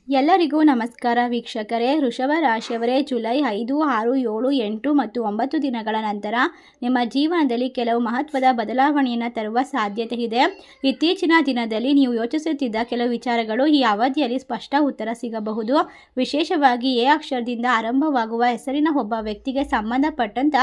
ಎಲ್ಲರಿಗೂ ನಮಸ್ಕಾರ ವೀಕ್ಷಕರೇ. ವೃಷಭ ರಾಶಿಯವರೇ, ಜುಲೈ 5, 6, 7, 8 ಮತ್ತು 9 ದಿನಗಳ ನಂತರ ನಿಮ್ಮ ಜೀವನದಲ್ಲಿ ಕೆಲವು ಮಹತ್ವದ ಬದಲಾವಣೆಯನ್ನು ತರುವ ಸಾಧ್ಯತೆ ಇದೆ. ಇತ್ತೀಚಿನ ದಿನದಲ್ಲಿ ನೀವು ಯೋಚಿಸುತ್ತಿದ್ದ ಕೆಲವು ವಿಚಾರಗಳು ಈ ಅವಧಿಯಲ್ಲಿ ಸ್ಪಷ್ಟ ಉತ್ತರ ಸಿಗಬಹುದು. ವಿಶೇಷವಾಗಿ ಎ ಅಕ್ಷರದಿಂದ ಆರಂಭವಾಗುವ ಹೆಸರಿನ ಒಬ್ಬ ವ್ಯಕ್ತಿಗೆ ಸಂಬಂಧಪಟ್ಟಂತ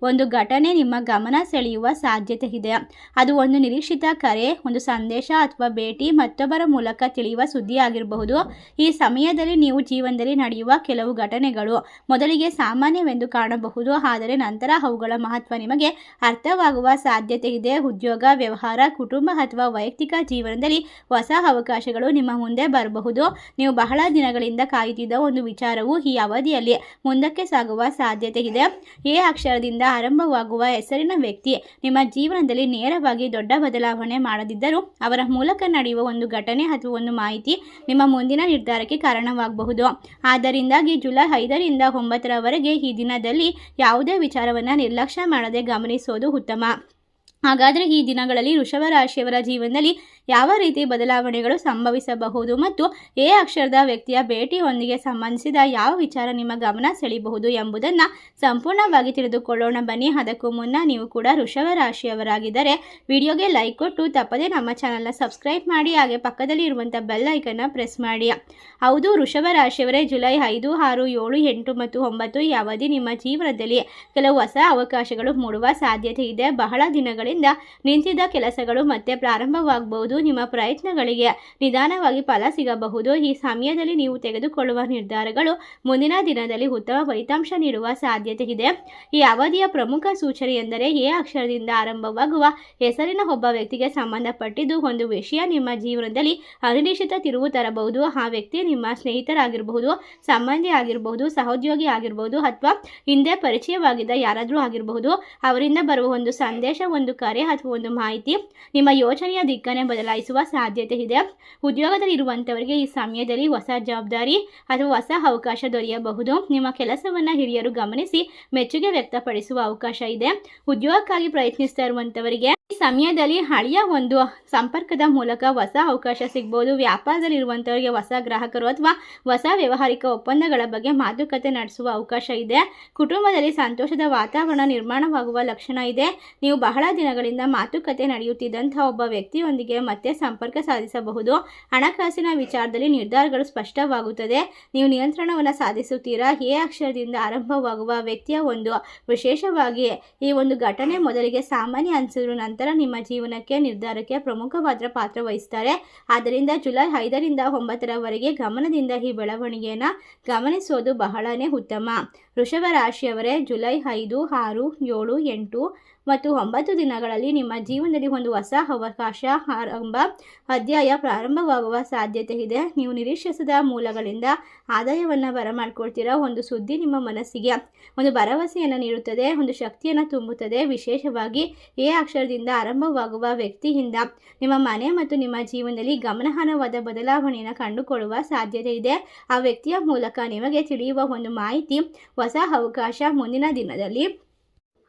ಒಂದು ಘಟನೆ ನಿಮ್ಮ ಗಮನ ಸೆಳೆಯುವ ಸಾಧ್ಯತೆ ಇದೆ. ಅದು ಒಂದು ನಿರೀಕ್ಷಿತ ಕರೆ, ಒಂದು ಸಂದೇಶ ಅಥವಾ ಭೇಟಿ, ಮತ್ತೊಬ್ಬರ ಮೂಲಕ ತಿಳಿಯುವ ಸುದ್ದಿ ಆಗಿರಬಹುದು. ಈ ಸಮಯದಲ್ಲಿ ನೀವು ಜೀವನದಲ್ಲಿ ನಡೆಯುವ ಕೆಲವು ಘಟನೆಗಳು ಮೊದಲಿಗೆ ಸಾಮಾನ್ಯವೆಂದು ಕಾಣಬಹುದು, ಆದರೆ ನಂತರ ಅವುಗಳ ಮಹತ್ವ ನಿಮಗೆ ಅರ್ಥವಾಗುವ ಸಾಧ್ಯತೆ ಇದೆ. ಉದ್ಯೋಗ, ವ್ಯವಹಾರ, ಕುಟುಂಬ ಅಥವಾ ವೈಯಕ್ತಿಕ ಜೀವನದಲ್ಲಿ ಹೊಸ ಅವಕಾಶಗಳು ನಿಮ್ಮ ಮುಂದೆ ಬರಬಹುದು. ನೀವು ಬಹಳ ದಿನಗಳಿಂದ ಕಾಯುತ್ತಿದ್ದ ಒಂದು ವಿಚಾರವು ಈ ಅವಧಿಯಲ್ಲಿ ಮುಂದಕ್ಕೆ ಸಾಗುವ ಸಾಧ್ಯತೆ ಇದೆ. ಎ ಅಕ್ಷರದಿಂದ ಆರಂಭವಾಗುವ ಹೆಸರಿನ ವ್ಯಕ್ತಿ ನಿಮ್ಮ ಜೀವನದಲ್ಲಿ ನೇರವಾಗಿ ದೊಡ್ಡ ಬದಲಾವಣೆ ಮಾಡದಿದ್ದರೂ ಅವರ ಮೂಲಕ ನಡೆಯುವ ಒಂದು ಘಟನೆ ಅಥವಾ ಒಂದು ಮಾಹಿತಿ ನಿಮ್ಮ ಮುಂದಿನ ನಿರ್ಧಾರಕ್ಕೆ ಕಾರಣವಾಗಬಹುದು. ಆದ್ದರಿಂದಾಗಿ ಜುಲೈ 5ರಿಂದ 9ರವರೆಗೆ ಈ ದಿನದಲ್ಲಿ ಯಾವುದೇ ವಿಚಾರವನ್ನು ನಿರ್ಲಕ್ಷ್ಯ ಮಾಡದೆ ಗಮನಿಸೋದು ಉತ್ತಮ. ಹಾಗಾದರೆ ಈ ದಿನಗಳಲ್ಲಿ ವೃಷಭ ರಾಶಿಯವರ ಜೀವನದಲ್ಲಿ ಯಾವ ರೀತಿ ಬದಲಾವಣೆಗಳು ಸಂಭವಿಸಬಹುದು ಮತ್ತು ಎ ಅಕ್ಷರದ ವ್ಯಕ್ತಿಯ ಭೇಟಿಯೊಂದಿಗೆ ಸಂಬಂಧಿಸಿದ ಯಾವ ವಿಚಾರ ನಿಮ್ಮ ಗಮನ ಸೆಳೆಯಬಹುದು ಎಂಬುದನ್ನು ಸಂಪೂರ್ಣವಾಗಿ ತಿಳಿದುಕೊಳ್ಳೋಣ ಬನ್ನಿ. ಅದಕ್ಕೂ ಮುನ್ನ ನೀವು ಕೂಡ ವೃಷಭ ರಾಶಿಯವರಾಗಿದ್ದರೆ ವಿಡಿಯೋಗೆ ಲೈಕ್ ಕೊಟ್ಟು ತಪ್ಪದೇ ನಮ್ಮ ಚಾನಲ್ನ ಸಬ್ಸ್ಕ್ರೈಬ್ ಮಾಡಿ, ಹಾಗೆ ಪಕ್ಕದಲ್ಲಿ ಇರುವಂಥ ಬೆಲ್ ಐಕನ್ನ ಪ್ರೆಸ್ ಮಾಡಿ. ಹೌದು, ವೃಷಭ ರಾಶಿಯವರೇ, ಜುಲೈ 5, 6, 7, 8 ಮತ್ತು 9 ಈ ಅವಧಿ ನಿಮ್ಮ ಜೀವನದಲ್ಲಿ ಕೆಲವು ಹೊಸ ಅವಕಾಶಗಳು ಮೂಡುವ ಸಾಧ್ಯತೆ ಇದೆ. ಬಹಳ ದಿನಗಳಿಂದ ನಿಂತಿದ್ದ ಕೆಲಸಗಳು ಮತ್ತೆ ಪ್ರಾರಂಭವಾಗಬಹುದು. ನಿಮ್ಮ ಪ್ರಯತ್ನಗಳಿಗೆ ನಿಧಾನವಾಗಿ ಫಲ ಸಿಗಬಹುದು. ಈ ಸಮಯದಲ್ಲಿ ನೀವು ತೆಗೆದುಕೊಳ್ಳುವ ನಿರ್ಧಾರಗಳು ಮುಂದಿನ ದಿನದಲ್ಲಿ ಉತ್ತಮ ಫಲಿತಾಂಶ ನೀಡುವ ಸಾಧ್ಯತೆ ಇದೆ. ಈ ಅವಧಿಯ ಪ್ರಮುಖ ಸೂಚನೆ ಎಂದರೆ ಎ ಅಕ್ಷರದಿಂದ ಆರಂಭವಾಗುವ ಹೆಸರಿನ ಒಬ್ಬ ವ್ಯಕ್ತಿಗೆ ಸಂಬಂಧಪಟ್ಟಿದ್ದು ಒಂದು ವಿಷಯ ನಿಮ್ಮ ಜೀವನದಲ್ಲಿ ಅನಿರೀಕ್ಷಿತ ತಿರುವು ತರಬಹುದು. ಆ ವ್ಯಕ್ತಿ ನಿಮ್ಮ ಸ್ನೇಹಿತರಾಗಿರಬಹುದು, ಸಂಬಂಧಿ ಆಗಿರಬಹುದು, ಸಹೋದ್ಯೋಗಿ ಆಗಿರಬಹುದು ಅಥವಾ ಹಿಂದೆ ಪರಿಚಯವಾಗಿದ್ದ ಯಾರಾದರೂ ಆಗಿರಬಹುದು. ಅವರಿಂದ ಬರುವ ಒಂದು ಸಂದೇಶ, ಒಂದು ಕರೆ ಅಥವಾ ಒಂದು ಮಾಹಿತಿ ನಿಮ್ಮ ಯೋಚನೆಯ ದಿಕ್ಕನ್ನೇ ಬದಲಾಯಿಸುವ ಸಾಧ್ಯತೆ ಇದೆ. ಉದ್ಯೋಗದಲ್ಲಿ ಇರುವಂಥವರಿಗೆ ಈ ಸಮಯದಲ್ಲಿ ಹೊಸ ಜವಾಬ್ದಾರಿ ಅಥವಾ ಹೊಸ ಅವಕಾಶ ದೊರೆಯಬಹುದು. ನಿಮ್ಮ ಕೆಲಸವನ್ನು ಹಿರಿಯರು ಗಮನಿಸಿ ಮೆಚ್ಚುಗೆ ವ್ಯಕ್ತಪಡಿಸುವ ಅವಕಾಶ ಇದೆ. ಉದ್ಯೋಗಕ್ಕಾಗಿ ಪ್ರಯತ್ನಿಸ್ತಾ ಇರುವಂಥವರಿಗೆ ಈ ಸಮಯದಲ್ಲಿ ಹಳೆಯ ಒಂದು ಸಂಪರ್ಕದ ಮೂಲಕ ಹೊಸ ಅವಕಾಶ ಸಿಗಬಹುದು. ವ್ಯಾಪಾರದಲ್ಲಿ ಇರುವಂಥವರಿಗೆ ಹೊಸ ಗ್ರಾಹಕರು ಅಥವಾ ಹೊಸ ವ್ಯಾವಹಾರಿಕ ಒಪ್ಪಂದಗಳ ಬಗ್ಗೆ ಮಾತುಕತೆ ನಡೆಸುವ ಅವಕಾಶ ಇದೆ. ಕುಟುಂಬದಲ್ಲಿ ಸಂತೋಷದ ವಾತಾವರಣ ನಿರ್ಮಾಣವಾಗುವ ಲಕ್ಷಣ ಇದೆ. ನೀವು ಬಹಳ ದಿನಗಳಿಂದ ಮಾತುಕತೆ ನಡೆಯುತ್ತಿದ್ದಂತಹ ಒಬ್ಬ ವ್ಯಕ್ತಿಯೊಂದಿಗೆ ಮತ್ತೆ ಸಂಪರ್ಕ ಸಾಧಿಸಬಹುದು. ಹಣಕಾಸಿನ ವಿಚಾರದಲ್ಲಿ ನಿರ್ಧಾರಗಳು ಸ್ಪಷ್ಟವಾಗುತ್ತದೆ. ನೀವು ನಿಯಂತ್ರಣವನ್ನು ಸಾಧಿಸುತ್ತೀರಾ. ಎ ಅಕ್ಷರದಿಂದ ಆರಂಭವಾಗುವ ವ್ಯಕ್ತಿಯ ಒಂದು ವಿಶೇಷವಾಗಿ ಈ ಒಂದು ಘಟನೆ ಮೊದಲಿಗೆ ಸಾಮಾನ್ಯ ಅನಿಸಿದ್ರು ನಂತರ ನಿಮ್ಮ ಜೀವನಕ್ಕೆ ನಿರ್ಧಾರಕ್ಕೆ ಪ್ರಮುಖವಾದ ಪಾತ್ರ ವಹಿಸ್ತಾರೆ. ಆದ್ದರಿಂದ ಜುಲೈ 5ರಿಂದ 9ರವರೆಗೆ ಗಮನದಿಂದ ಈ ಬೆಳವಣಿಗೆಯನ್ನು ಗಮನಿಸೋದು ಬಹಳನೇ ಉತ್ತಮ. ವೃಷಭ ರಾಶಿಯವರೇ, ಜುಲೈ 5, 6, 7, 8 ಮತ್ತು 9 ದಿನಗಳಲ್ಲಿ ನಿಮ್ಮ ಜೀವನದಲ್ಲಿ ಒಂದು ಹೊಸ ಅವಕಾಶ ಅಧ್ಯಾಯ ಪ್ರಾರಂಭವಾಗುವ ಸಾಧ್ಯತೆ ಇದೆ. ನೀವು ನಿರೀಕ್ಷಿಸದ ಮೂಲಗಳಿಂದ ಆದಾಯವನ್ನು ಬರಮಾಡ್ಕೊಳ್ತೀರಾ. ಒಂದು ಸುದ್ದಿ ನಿಮ್ಮ ಮನಸ್ಸಿಗೆ ಒಂದು ಭರವಸೆಯನ್ನು ನೀಡುತ್ತದೆ, ಒಂದು ಶಕ್ತಿಯನ್ನು ತುಂಬುತ್ತದೆ. ವಿಶೇಷವಾಗಿ ಎ ಅಕ್ಷರದಿಂದ ಆರಂಭವಾಗುವ ವ್ಯಕ್ತಿಯಿಂದ ನಿಮ್ಮ ಮನೆ ಮತ್ತು ನಿಮ್ಮ ಜೀವನದಲ್ಲಿ ಗಮನಾರ್ಹವಾದ ಬದಲಾವಣೆಯನ್ನು ಕಂಡುಕೊಳ್ಳುವ ಸಾಧ್ಯತೆ ಇದೆ. ಆ ವ್ಯಕ್ತಿಯ ಮೂಲಕ ನಿಮಗೆ ತಿಳಿಯುವ ಒಂದು ಮಾಹಿತಿ, ಹೊಸ ಅವಕಾಶ ಮುಂದಿನ ದಿನದಲ್ಲಿ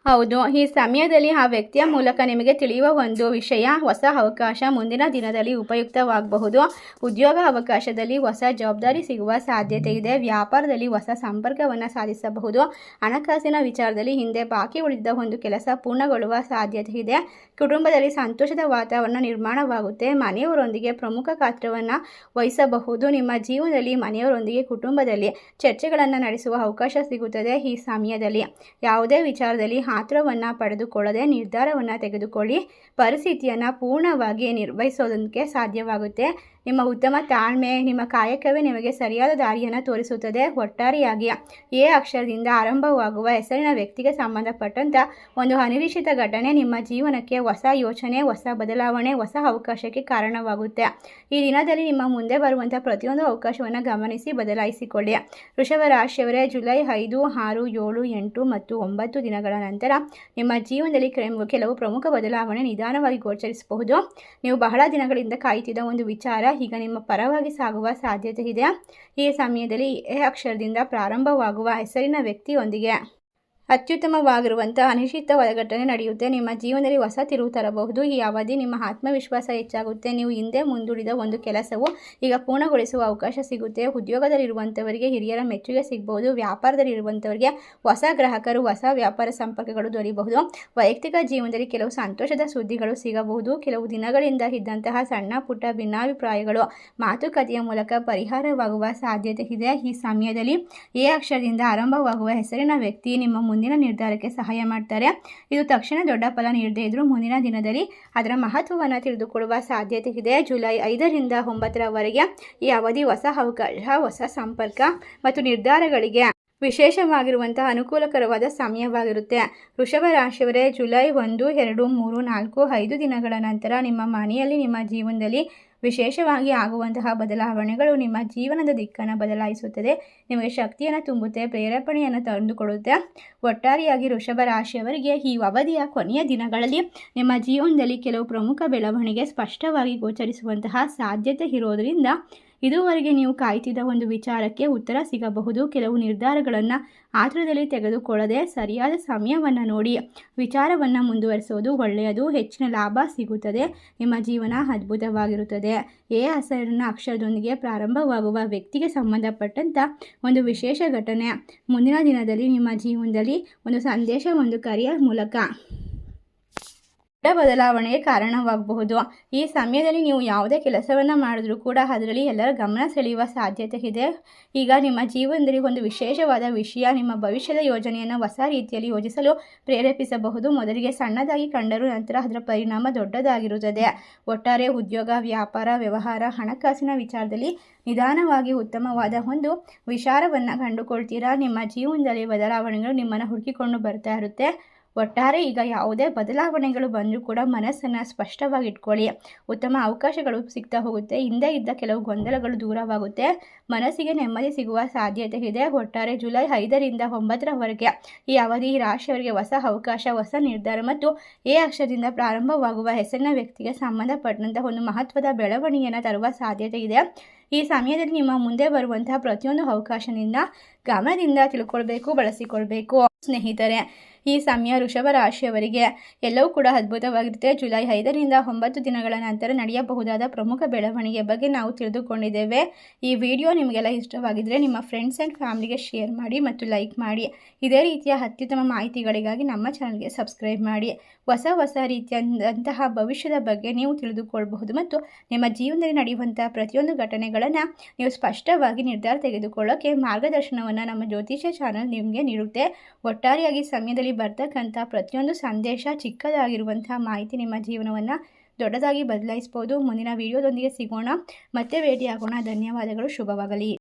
ಹೌದು, ಈ ಸಮಯದಲ್ಲಿ ಆ ವ್ಯಕ್ತಿಯ ಮೂಲಕ ನಿಮಗೆ ತಿಳಿಯುವ ಒಂದು ವಿಷಯ, ಹೊಸ ಅವಕಾಶ ಮುಂದಿನ ದಿನದಲ್ಲಿ ಉಪಯುಕ್ತವಾಗಬಹುದು. ಉದ್ಯೋಗ ಅವಕಾಶದಲ್ಲಿ ಹೊಸ ಜವಾಬ್ದಾರಿ ಸಿಗುವ ಸಾಧ್ಯತೆ ಇದೆ. ವ್ಯಾಪಾರದಲ್ಲಿ ಹೊಸ ಸಂಪರ್ಕವನ್ನು ಸಾಧಿಸಬಹುದು. ಹಣಕಾಸಿನ ವಿಚಾರದಲ್ಲಿ ಹಿಂದೆ ಬಾಕಿ ಉಳಿದ ಒಂದು ಕೆಲಸ ಪೂರ್ಣಗೊಳ್ಳುವ ಸಾಧ್ಯತೆ ಇದೆ. ಕುಟುಂಬದಲ್ಲಿ ಸಂತೋಷದ ವಾತಾವರಣ ನಿರ್ಮಾಣವಾಗುತ್ತೆ. ಮನೆಯವರೊಂದಿಗೆ ಪ್ರಮುಖ ಪಾತ್ರವನ್ನು ವಹಿಸಬಹುದು. ನಿಮ್ಮ ಜೀವನದಲ್ಲಿ ಮನೆಯವರೊಂದಿಗೆ ಕುಟುಂಬದಲ್ಲಿ ಚರ್ಚೆಗಳನ್ನು ನಡೆಸುವ ಅವಕಾಶ ಸಿಗುತ್ತದೆ. ಈ ಸಮಯದಲ್ಲಿ ಯಾವುದೇ ವಿಚಾರದಲ್ಲಿ ಆತುರವನ್ನು ಪಡೆದುಕೊಳ್ಳದೆ ನಿರ್ಧಾರವನ್ನು ತೆಗೆದುಕೊಳ್ಳಿ. ಪರಿಸ್ಥಿತಿಯನ್ನು ಪೂರ್ಣವಾಗಿ ನಿರ್ವಹಿಸೋದಕ್ಕೆ ಸಾಧ್ಯವಾಗುತ್ತೆ. ನಿಮ್ಮ ಉತ್ತಮ ತಾಳ್ಮೆ, ನಿಮ್ಮ ಕಾಯಕವೇ ನಿಮಗೆ ಸರಿಯಾದ ದಾರಿಯನ್ನು ತೋರಿಸುತ್ತದೆ. ಒಟ್ಟಾರೆಯಾಗಿ ಎ ಅಕ್ಷರದಿಂದ ಆರಂಭವಾಗುವ ಹೆಸರಿನ ವ್ಯಕ್ತಿಗೆ ಸಂಬಂಧಪಟ್ಟಂಥ ಒಂದು ಅನಿರೀಕ್ಷಿತ ಘಟನೆ ನಿಮ್ಮ ಜೀವನಕ್ಕೆ ಹೊಸ ಯೋಚನೆ, ಹೊಸ ಬದಲಾವಣೆ, ಹೊಸ ಅವಕಾಶಕ್ಕೆ ಕಾರಣವಾಗುತ್ತೆ. ಈ ದಿನದಲ್ಲಿ ನಿಮ್ಮ ಮುಂದೆ ಬರುವಂಥ ಪ್ರತಿಯೊಂದು ಅವಕಾಶವನ್ನು ಗಮನಿಸಿ ಬದಲಾಯಿಸಿಕೊಳ್ಳಿ. ವೃಷಭ ರಾಶಿಯವರೇ, ಜುಲೈ 5, 6, 7, 8 ಮತ್ತು 9 ದಿನಗಳ ನಂತರ ನಿಮ್ಮ ಜೀವನದಲ್ಲಿ ಕೆಲವು ಪ್ರಮುಖ ಬದಲಾವಣೆ ನಿಧಾನವಾಗಿ ಗೋಚರಿಸಬಹುದು. ನೀವು ಬಹಳ ದಿನಗಳಿಂದ ಕಾಯುತ್ತಿದ್ದ ಒಂದು ವಿಚಾರ ಈಗ ನಿಮ್ಮ ಪರವಾಗಿ ಸಾಗುವ ಸಾಧ್ಯತೆ ಇದೆ. ಈ ಸಮಯದಲ್ಲಿ ಎ ಅಕ್ಷರದಿಂದ ಪ್ರಾರಂಭವಾಗುವ ಹೆಸರಿನ ವ್ಯಕ್ತಿಯೊಂದಿಗೆ ಅತ್ಯುತ್ತಮವಾಗಿರುವಂಥ ಅನಿಶ್ಚಿತವಾದ ಘಟನೆ ನಡೆಯುತ್ತೆ. ನಿಮ್ಮ ಜೀವನದಲ್ಲಿ ಹೊಸ ತಿರುವು ತರಬಹುದು. ಈ ಅವಧಿ ನಿಮ್ಮ ಆತ್ಮವಿಶ್ವಾಸ ಹೆಚ್ಚಾಗುತ್ತೆ. ನೀವು ಹಿಂದೆ ಮುಂದೂಡಿದ ಒಂದು ಕೆಲಸವು ಈಗ ಪೂರ್ಣಗೊಳಿಸುವ ಅವಕಾಶ ಸಿಗುತ್ತೆ. ಉದ್ಯೋಗದಲ್ಲಿರುವಂಥವರಿಗೆ ಹಿರಿಯರ ಮೆಚ್ಚುಗೆ ಸಿಗಬಹುದು. ವ್ಯಾಪಾರದಲ್ಲಿರುವಂಥವರಿಗೆ ಹೊಸ ಗ್ರಾಹಕರು, ಹೊಸ ವ್ಯಾಪಾರ ಸಂಪರ್ಕಗಳು ದೊರೆಯಬಹುದು. ವೈಯಕ್ತಿಕ ಜೀವನದಲ್ಲಿ ಕೆಲವು ಸಂತೋಷದ ಸುದ್ದಿಗಳು ಸಿಗಬಹುದು. ಕೆಲವು ದಿನಗಳಿಂದ ಇದ್ದಂತಹ ಸಣ್ಣ ಪುಟ್ಟ ಭಿನ್ನಾಭಿಪ್ರಾಯಗಳು ಮಾತುಕತೆಯ ಮೂಲಕ ಪರಿಹಾರವಾಗುವ ಸಾಧ್ಯತೆ ಇದೆ. ಈ ಸಮಯದಲ್ಲಿ ಎ ಅಕ್ಷರದಿಂದ ಆರಂಭವಾಗುವ ಹೆಸರಿನ ವ್ಯಕ್ತಿ ನಿಮ್ಮ ಮುಂದಿನ ನಿರ್ಧಾರಕ್ಕೆ ಸಹಾಯ ಮಾಡ್ತಾರೆ. ಇದು ತಕ್ಷಣ ದೊಡ್ಡ ಫಲ ನೀಡದೇ ಇದ್ರೂ ಮುಂದಿನ ದಿನದಲ್ಲಿ ಅದರ ಮಹತ್ವವನ್ನು ತಿಳಿದುಕೊಳ್ಳುವ ಸಾಧ್ಯತೆ ಇದೆ. ಜುಲೈ 5ರಿಂದ 9ರವರೆಗೆ ಈ ಅವಧಿ ಹೊಸ ಅವಕಾಶ, ಹೊಸ ಸಂಪರ್ಕ ಮತ್ತು ನಿರ್ಧಾರಗಳಿಗೆ ವಿಶೇಷವಾಗಿರುವಂತಹ ಅನುಕೂಲಕರವಾದ ಸಮಯವಾಗಿರುತ್ತೆ. ವೃಷಭ ರಾಶಿಯವರೇ, ಜುಲೈ 1, 2, 3, 4, 5 ದಿನಗಳ ನಂತರ ನಿಮ್ಮ ಮನೆಯಲ್ಲಿ, ನಿಮ್ಮ ಜೀವನದಲ್ಲಿ ವಿಶೇಷವಾಗಿ ಆಗುವಂತಹ ಬದಲಾವಣೆಗಳು ನಿಮ್ಮ ಜೀವನದ ದಿಕ್ಕನ್ನು ಬದಲಾಯಿಸುತ್ತದೆ. ನಿಮಗೆ ಶಕ್ತಿಯನ್ನು ತುಂಬುತ್ತೆ, ಪ್ರೇರೇಪಣೆಯನ್ನು ತಂದುಕೊಡುತ್ತೆ. ಒಟ್ಟಾರೆಯಾಗಿ ವೃಷಭ ರಾಶಿಯವರಿಗೆ ಈ ಅವಧಿಯ ಕೊನೆಯ ದಿನಗಳಲ್ಲಿ ನಿಮ್ಮ ಜೀವನದಲ್ಲಿ ಕೆಲವು ಪ್ರಮುಖ ಬೆಳವಣಿಗೆ ಸ್ಪಷ್ಟವಾಗಿ ಗೋಚರಿಸುವಂತಹ ಸಾಧ್ಯತೆ ಇರೋದರಿಂದ ಇದುವರೆಗೆ ನೀವು ಕಾಯ್ತಿದ್ದ ಒಂದು ವಿಚಾರಕ್ಕೆ ಉತ್ತರ ಸಿಗಬಹುದು. ಕೆಲವು ನಿರ್ಧಾರಗಳನ್ನು ಆತುರದಲ್ಲಿ ತೆಗೆದುಕೊಳ್ಳದೆ ಸರಿಯಾದ ಸಮಯವನ್ನು ನೋಡಿ ವಿಚಾರವನ್ನು ಮುಂದುವರಿಸೋದು ಒಳ್ಳೆಯದು. ಹೆಚ್ಚಿನ ಲಾಭ ಸಿಗುತ್ತದೆ. ನಿಮ್ಮ ಜೀವನ ಅದ್ಭುತವಾಗಿರುತ್ತದೆ. ಎ ಹೆಸರಿನ ಅಕ್ಷರದೊಂದಿಗೆ ಪ್ರಾರಂಭವಾಗುವ ವ್ಯಕ್ತಿಗೆ ಸಂಬಂಧಪಟ್ಟಂಥ ಒಂದು ವಿಶೇಷ ಘಟನೆ ಮುಂದಿನ ದಿನದಲ್ಲಿ ನಿಮ್ಮ ಜೀವನದಲ್ಲಿ ಒಂದು ಸಂದೇಶ, ಒಂದು ಕರೆಯ ಮೂಲಕ ದೊಡ್ಡ ಬದಲಾವಣೆಗೆ ಕಾರಣವಾಗಬಹುದು. ಈ ಸಮಯದಲ್ಲಿ ನೀವು ಯಾವುದೇ ಕೆಲಸವನ್ನು ಮಾಡಿದ್ರೂ ಕೂಡ ಅದರಲ್ಲಿ ಎಲ್ಲರ ಗಮನ ಸೆಳೆಯುವ ಸಾಧ್ಯತೆ ಇದೆ. ಈಗ ನಿಮ್ಮ ಜೀವನದಲ್ಲಿ ಒಂದು ವಿಶೇಷವಾದ ವಿಷಯ ನಿಮ್ಮ ಭವಿಷ್ಯದ ಯೋಜನೆಯನ್ನು ಹೊಸ ರೀತಿಯಲ್ಲಿ ಯೋಜಿಸಲು ಪ್ರೇರೇಪಿಸಬಹುದು. ಮೊದಲಿಗೆ ಸಣ್ಣದಾಗಿ ಕಂಡರೂ ನಂತರ ಅದರ ಪರಿಣಾಮ ದೊಡ್ಡದಾಗಿರುತ್ತದೆ. ಒಟ್ಟಾರೆ ಉದ್ಯೋಗ, ವ್ಯಾಪಾರ, ವ್ಯವಹಾರ, ಹಣಕಾಸಿನ ವಿಚಾರದಲ್ಲಿ ನಿಧಾನವಾಗಿ ಉತ್ತಮವಾದ ಒಂದು ವಿಚಾರವನ್ನು ಕಂಡುಕೊಳ್ತೀರಾ. ನಿಮ್ಮ ಜೀವನದಲ್ಲಿ ಬದಲಾವಣೆಗಳು ನಿಮ್ಮನ್ನು ಹುಡುಕಿಕೊಂಡು ಬರ್ತಾ ಇರುತ್ತೆ. ಒಟ್ಟಾರೆ ಈಗ ಯಾವುದೇ ಬದಲಾವಣೆಗಳು ಬಂದರೂ ಕೂಡ ಮನಸ್ಸನ್ನು ಸ್ಪಷ್ಟವಾಗಿ ಇಟ್ಕೊಳ್ಳಿ. ಉತ್ತಮ ಅವಕಾಶಗಳು ಸಿಗ್ತಾ ಹೋಗುತ್ತೆ. ಹಿಂದೆ ಇದ್ದ ಕೆಲವು ಗೊಂದಲಗಳು ದೂರವಾಗುತ್ತೆ. ಮನಸ್ಸಿಗೆ ನೆಮ್ಮದಿ ಸಿಗುವ ಸಾಧ್ಯತೆ ಇದೆ. ಒಟ್ಟಾರೆ ಜುಲೈ 5ರಿಂದ 9ರವರೆಗೆ ಈ ಅವಧಿ ರಾಶಿಯವರಿಗೆ ಹೊಸ ಅವಕಾಶ, ಹೊಸ ನಿರ್ಧಾರ ಮತ್ತು ಎ ಅಕ್ಷರದಿಂದ ಪ್ರಾರಂಭವಾಗುವ ಹೆಸರಿನ ವ್ಯಕ್ತಿಗೆ ಸಂಬಂಧಪಟ್ಟಂಥ ಒಂದು ಮಹತ್ವದ ಬೆಳವಣಿಗೆಯನ್ನು ತರುವ ಸಾಧ್ಯತೆ ಇದೆ. ಈ ಸಮಯದಲ್ಲಿ ನಿಮ್ಮ ಮುಂದೆ ಬರುವಂತಹ ಪ್ರತಿಯೊಂದು ಅವಕಾಶದಿಂದ ಗಮನದಿಂದ ತಿಳ್ಕೊಳ್ಬೇಕು, ಬಳಸಿಕೊಳ್ಬೇಕು. ಸ್ನೇಹಿತರೆ, ಈ ಸಮಯ ವೃಷಭ ರಾಶಿಯವರಿಗೆ ಎಲ್ಲವೂ ಕೂಡ ಅದ್ಭುತವಾಗಿರುತ್ತೆ. ಜುಲೈ 5ರಿಂದ 9 ದಿನಗಳ ನಂತರ ನಡೆಯಬಹುದಾದ ಪ್ರಮುಖ ಬೆಳವಣಿಗೆ ಬಗ್ಗೆ ನಾವು ತಿಳಿದುಕೊಂಡಿದ್ದೇವೆ. ಈ ವಿಡಿಯೋ ನಿಮಗೆಲ್ಲ ಇಷ್ಟವಾಗಿದ್ದರೆ ನಿಮ್ಮ ಫ್ರೆಂಡ್ಸ್ ಆ್ಯಂಡ್ ಫ್ಯಾಮಿಲಿಗೆ ಶೇರ್ ಮಾಡಿ ಮತ್ತು ಲೈಕ್ ಮಾಡಿ. ಇದೇ ರೀತಿಯ ಅತ್ಯುತ್ತಮ ಮಾಹಿತಿಗಳಿಗಾಗಿ ನಮ್ಮ ಚಾನಲ್ಗೆ ಸಬ್ಸ್ಕ್ರೈಬ್ ಮಾಡಿ. ಹೊಸ ರೀತಿಯಾದಂತಹ ಭವಿಷ್ಯದ ಬಗ್ಗೆ ನೀವು ತಿಳಿದುಕೊಳ್ಳಬಹುದು ಮತ್ತು ನಿಮ್ಮ ಜೀವನದಲ್ಲಿ ನಡೆಯುವಂಥ ಪ್ರತಿಯೊಂದು ಘಟನೆಗಳನ್ನು ನೀವು ಸ್ಪಷ್ಟವಾಗಿ ನಿರ್ಧಾರ ತೆಗೆದುಕೊಳ್ಳೋಕ್ಕೆ ಮಾರ್ಗದರ್ಶನವನ್ನು ನಮ್ಮ ಜ್ಯೋತಿಷ್ಯ ಚಾನಲ್ ನಿಮಗೆ ನೀಡುತ್ತೆ. ಒಟ್ಟಾರೆಯಾಗಿ ಸಮಯದಲ್ಲಿ ಬರ್ತಕ್ಕಂಥ ಪ್ರತಿಯೊಂದು ಸಂದೇಶ, ಚಿಕ್ಕದಾಗಿರುವಂಥ ಮಾಹಿತಿ ನಿಮ್ಮ ಜೀವನವನ್ನು ದೊಡ್ಡದಾಗಿ ಬದಲಾಯಿಸಬಹುದು. ಮುಂದಿನ ವಿಡಿಯೋದೊಂದಿಗೆ ಸಿಗೋಣ, ಮತ್ತೆ ಭೇಟಿಯಾಗೋಣ. ಧನ್ಯವಾದಗಳು. ಶುಭವಾಗಲಿ.